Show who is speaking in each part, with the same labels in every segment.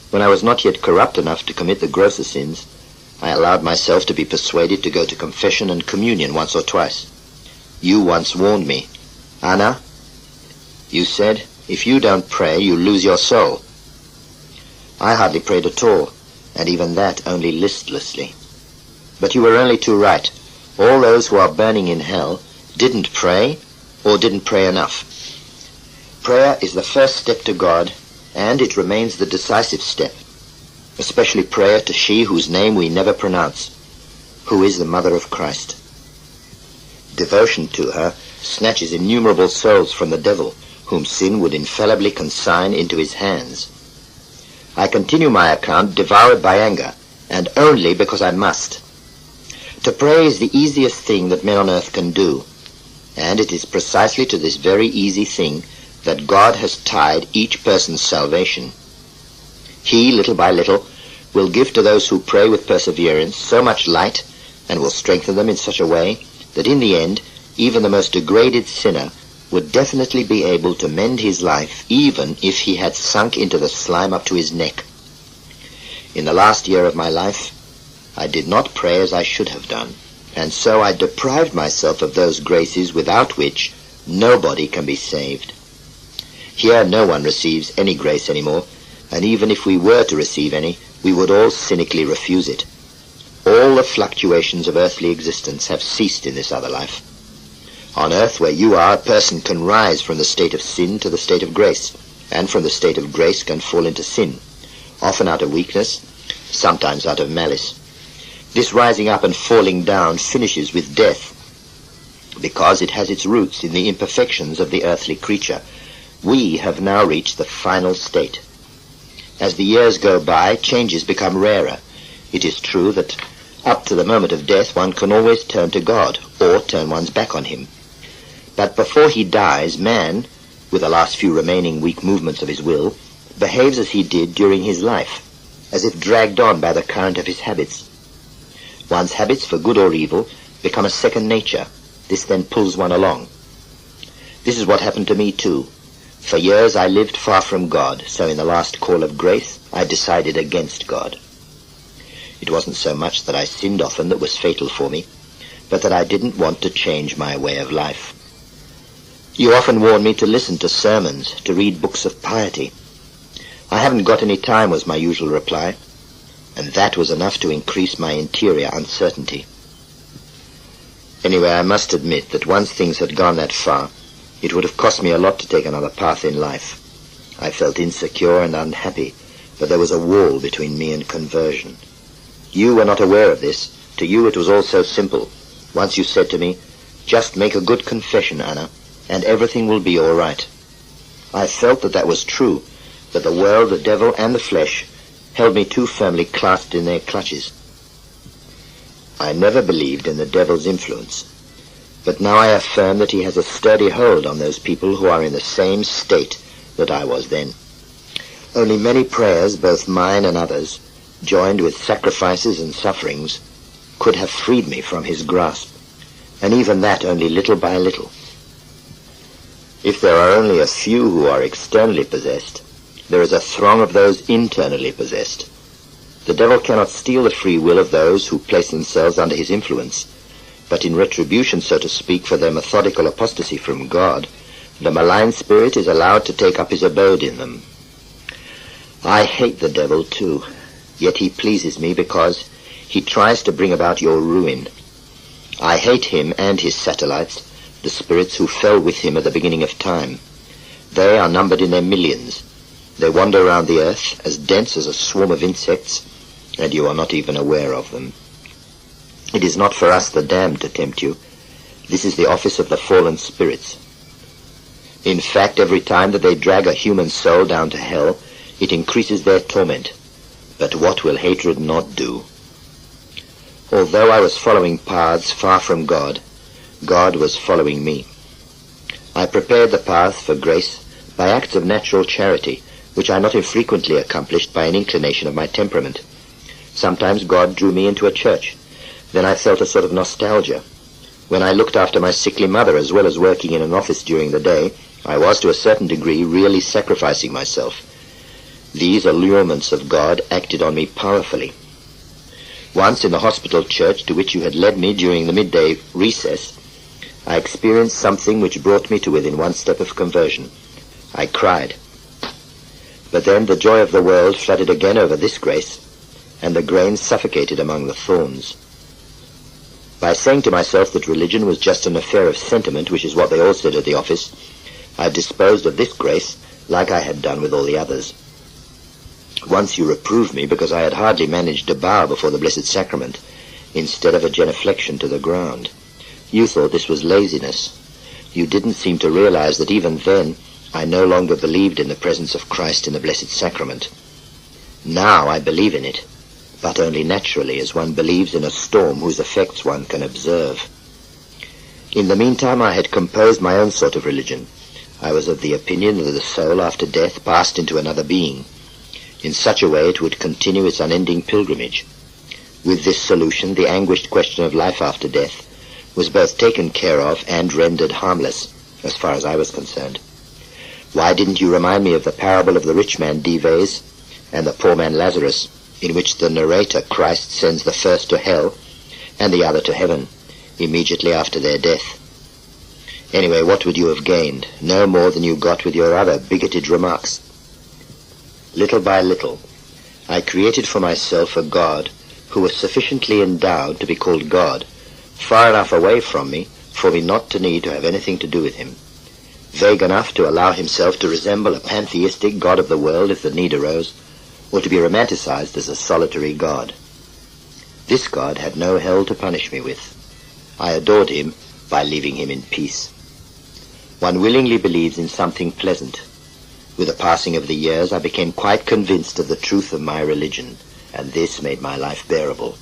Speaker 1: When I was not yet corrupt enough to commit the grosser sins, I allowed myself to be persuaded to go to confession and communion once or twice. You once warned me. Anna, you said, if you don't pray, you lose your soul. I hardly prayed at all, and even that only listlessly. But you were only too right. All those who are burning in hell didn't pray or didn't pray enough. Prayer is the first step to God, and it remains the decisive step, especially prayer to she whose name we never pronounce, who is the Mother of Christ. Devotion to her snatches innumerable souls from the devil, whom sin would infallibly consign into his hands. I continue my account devoured by anger, and only because I must. To pray is the easiest thing that men on earth can do, and it is precisely to this very easy thing that God has tied each person's salvation. He, little by little, will give to those who pray with perseverance so much light, and will strengthen them in such a way that in the end, even the most degraded sinner would definitely be able to mend his life, even if he had sunk into the slime up to his neck. In the last year of my life, I did not pray as I should have done, and so I deprived myself of those graces without which nobody can be saved. Here no one receives any grace anymore, and even if we were to receive any, we would all cynically refuse it. All the fluctuations of earthly existence have ceased in this other life. On earth, where you are, a person can rise from the state of sin to the state of grace, and from the state of grace can fall into sin, often out of weakness, sometimes out of malice. This rising up and falling down finishes with death, because it has its roots in the imperfections of the earthly creature. We have now reached the final state. As the years go by, changes become rarer. It is true that up to the moment of death one can always turn to God, or turn one's back on him. But before he dies, man, with the last few remaining weak movements of his will, behaves as he did during his life, as if dragged on by the current of his habits. One's habits, for good or evil, become a second nature. This then pulls one along. This is what happened to me too. For years I lived far from God, so in the last call of grace I decided against God. It wasn't so much that I sinned often that was fatal for me, but that I didn't want to change my way of life. You often warn me to listen to sermons, to read books of piety. I haven't got any time, was my usual reply, and that was enough to increase my interior uncertainty. Anyway, I must admit that once things had gone that far, it would have cost me a lot to take another path in life. I felt insecure and unhappy, but there was a wall between me and conversion. You were not aware of this. To you it was all so simple. Once you said to me, "Just make a good confession, Anna, and everything will be all right." I felt that that was true, that the world, the devil, and the flesh held me too firmly clasped in their clutches. I never believed in the devil's influence, but now I affirm that he has a sturdy hold on those people who are in the same state that I was then. Only many prayers, both mine and others, joined with sacrifices and sufferings, could have freed me from his grasp, and even that only little by little. If there are only a few who are externally possessed, there is a throng of those internally possessed. The devil cannot steal the free will of those who place themselves under his influence, but in retribution, so to speak, for their methodical apostasy from God, the malign spirit is allowed to take up his abode in them. I hate the devil too, yet he pleases me because he tries to bring about your ruin. I hate him and his satellites, the spirits who fell with him at the beginning of time. They are numbered in their millions. They wander around the earth, as dense as a swarm of insects, and you are not even aware of them. It is not for us the damned to tempt you. This is the office of the fallen spirits. In fact, every time that they drag a human soul down to hell, it increases their torment. But what will hatred not do? Although I was following paths far from God, God was following me. I prepared the path for grace by acts of natural charity, which I not infrequently accomplished by an inclination of my temperament. Sometimes God drew me into a church. Then I felt a sort of nostalgia. When I looked after my sickly mother as well as working in an office during the day, I was to a certain degree really sacrificing myself. These allurements of God acted on me powerfully. Once in the hospital church to which you had led me during the midday recess, I experienced something which brought me to within one step of conversion. I cried. But then the joy of the world flooded again over this grace, and the grain suffocated among the thorns. By saying to myself that religion was just an affair of sentiment, which is what they all said at the office, I disposed of this grace like I had done with all the others. Once you reproved me because I had hardly managed to bow before the Blessed Sacrament, instead of a genuflection to the ground. You thought this was laziness. You didn't seem to realize that even then I no longer believed in the presence of Christ in the Blessed Sacrament. Now I believe in it, but only naturally, as one believes in a storm whose effects one can observe. In the meantime I had composed my own sort of religion. I was of the opinion that the soul after death passed into another being. In such a way it would continue its unending pilgrimage. With this solution, the anguished question of life after death was both taken care of and rendered harmless, as far as I was concerned. Why didn't you remind me of the parable of the rich man Dives and the poor man Lazarus, in which the narrator, Christ, sends the first to hell and the other to heaven immediately after their death? Anyway, what would you have gained? No more than you got with your other bigoted remarks. Little by little, I created for myself a God who was sufficiently endowed to be called God, far enough away from me for me not to need to have anything to do with him, vague enough to allow himself to resemble a pantheistic God of the world if the need arose, or to be romanticized as a solitary God. This God had no hell to punish me with. I adored him by leaving him in peace. One willingly believes in something pleasant. With the passing of the years, I became quite convinced of the truth of my religion, and this made my life bearable.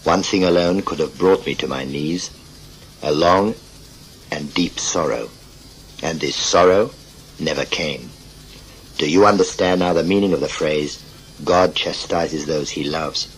Speaker 1: One thing alone could have brought me to my knees, a long and deep sorrow, and this sorrow never came. Do you understand now the meaning of the phrase, God chastises those he loves?